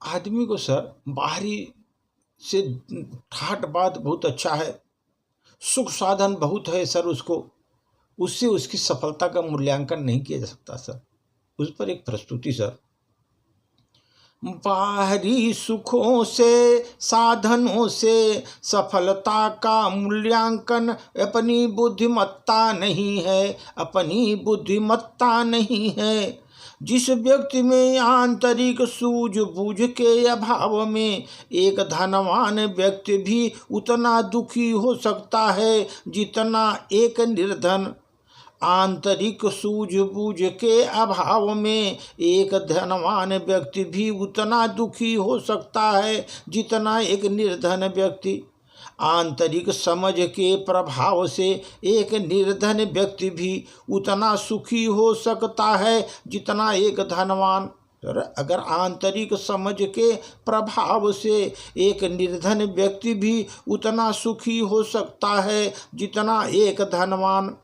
आदमी को सर बाहरी से ठाट बात बहुत अच्छा है, सुख साधन बहुत है सर, उससे उसकी सफलता का मूल्यांकन नहीं किया जा सकता सर। उस पर एक प्रस्तुति सर। बाहरी सुखों से साधनों से सफलता का मूल्यांकन अपनी बुद्धिमत्ता नहीं है, अपनी बुद्धिमत्ता नहीं है। जिस व्यक्ति में आंतरिक सूझबूझ के अभाव में एक धनवान व्यक्ति भी उतना दुखी हो सकता है जितना एक निर्धन। आंतरिक सूझबूझ के अभाव में एक धनवान व्यक्ति भी उतना दुखी हो सकता है जितना एक निर्धन व्यक्ति। आंतरिक समझ के प्रभाव से एक निर्धन व्यक्ति भी उतना सुखी हो सकता है जितना एक धनवान। अगर आंतरिक समझ के प्रभाव से एक निर्धन व्यक्ति भी उतना सुखी हो सकता है जितना एक धनवान।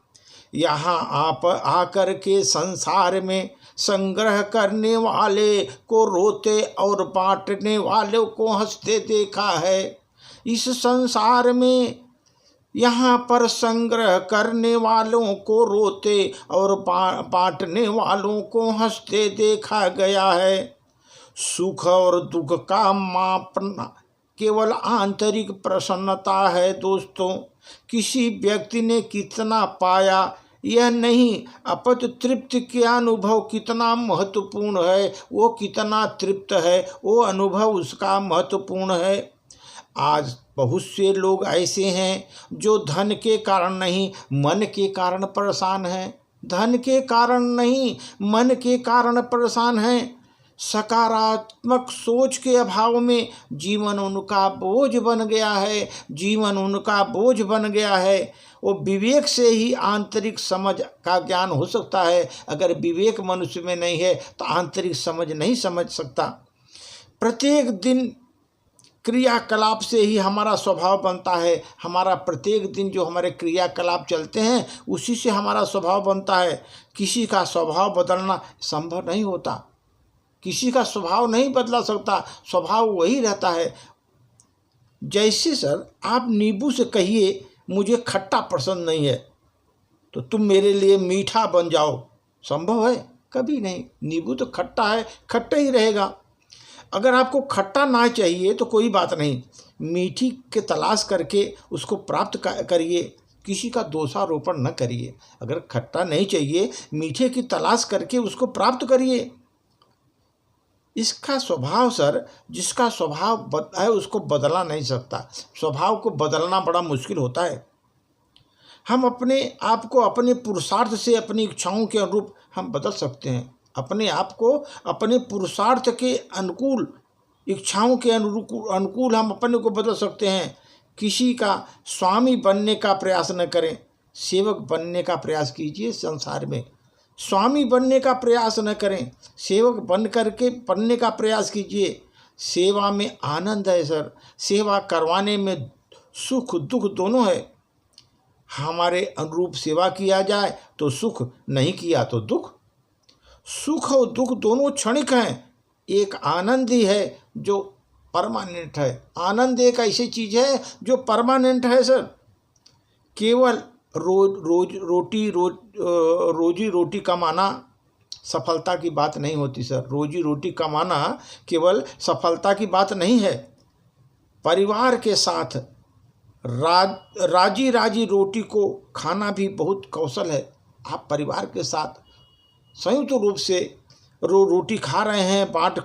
यहाँ आप आकर के संसार में संग्रह करने वाले को रोते और बांटने वाले को हंसते देखा है। इस संसार में यहाँ पर संग्रह करने वालों को रोते और बांटने वालों को हंसते देखा गया है। सुख और दुख का मापना केवल आंतरिक प्रसन्नता है दोस्तों। किसी व्यक्ति ने कितना पाया यह नहीं, अपत तृप्ति के अनुभव कितना महत्वपूर्ण है, वो कितना तृप्त है, वो अनुभव उसका महत्वपूर्ण है। आज बहुत से लोग ऐसे हैं जो धन के कारण नहीं मन के कारण परेशान हैं। धन के कारण नहीं मन के कारण परेशान हैं। सकारात्मक सोच के अभाव में जीवन उनका बोझ बन गया है, जीवन उनका बोझ बन गया है। वो विवेक से ही आंतरिक समझ का ज्ञान हो सकता है। अगर विवेक मनुष्य में नहीं है तो आंतरिक समझ नहीं समझ सकता। प्रत्येक दिन क्रियाकलाप से ही हमारा स्वभाव बनता है। हमारा प्रत्येक दिन जो हमारे क्रियाकलाप चलते हैं उसी से हमारा स्वभाव बनता है। किसी का स्वभाव बदलना संभव नहीं होता, किसी का स्वभाव नहीं बदला सकता, स्वभाव वही रहता है। जैसे सर आप नींबू से कहिए मुझे खट्टा पसंद नहीं है तो तुम मेरे लिए मीठा बन जाओ, संभव है? कभी नहीं। नींबू तो खट्टा है, खट्टा ही रहेगा। अगर आपको खट्टा ना चाहिए तो कोई बात नहीं, मीठी के तलाश करके उसको प्राप्त करिए, किसी का दोषारोपण न करिए। अगर खट्टा नहीं चाहिए मीठे की तलाश करके उसको प्राप्त करिए। इसका स्वभाव सर, जिसका स्वभाव है उसको बदला नहीं सकता। स्वभाव को बदलना बड़ा मुश्किल होता है। हम अपने आप को अपने पुरुषार्थ से अपनी इच्छाओं के अनुरूप हम बदल सकते हैं। अपने आप को अपने पुरुषार्थ के अनुकूल, इच्छाओं के अनुकूल हम अपने को बदल सकते हैं। किसी का स्वामी बनने का प्रयास न करें, सेवक बनने का प्रयास कीजिए। संसार में स्वामी बनने का प्रयास न करें, सेवक बनने का प्रयास कीजिए। सेवा में आनंद है सर, सेवा करवाने में सुख दुख दोनों है। हमारे अनुरूप सेवा किया जाए तो सुख, नहीं किया तो दुख। सुख और दुख दोनों क्षणिक हैं, एक आनंद ही है जो परमानेंट है। आनंद एक ऐसी चीज़ है जो परमानेंट है सर। केवल रोजी रोटी कमाना सफलता की बात नहीं होती सर। रोजी रोटी कमाना केवल सफलता की बात नहीं है। परिवार के साथ राजी राजी रोटी को खाना भी बहुत कौशल है। आप परिवार के साथ संयुक्त रूप से रोटी खा रहे हैं बांट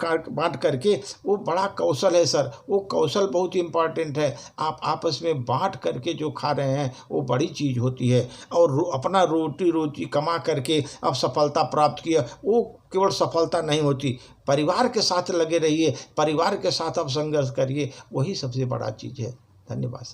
करके, वो बड़ा कौशल है सर। वो कौशल बहुत इम्पॉर्टेंट है। आप आपस में बांट करके जो खा रहे हैं वो बड़ी चीज़ होती है। और अपना रोटी कमा करके अब सफलता प्राप्त किया, वो केवल सफलता नहीं होती। परिवार के साथ लगे रहिए, परिवार के साथ अब संघर्ष करिए, वही सबसे बड़ा चीज़ है। धन्यवाद।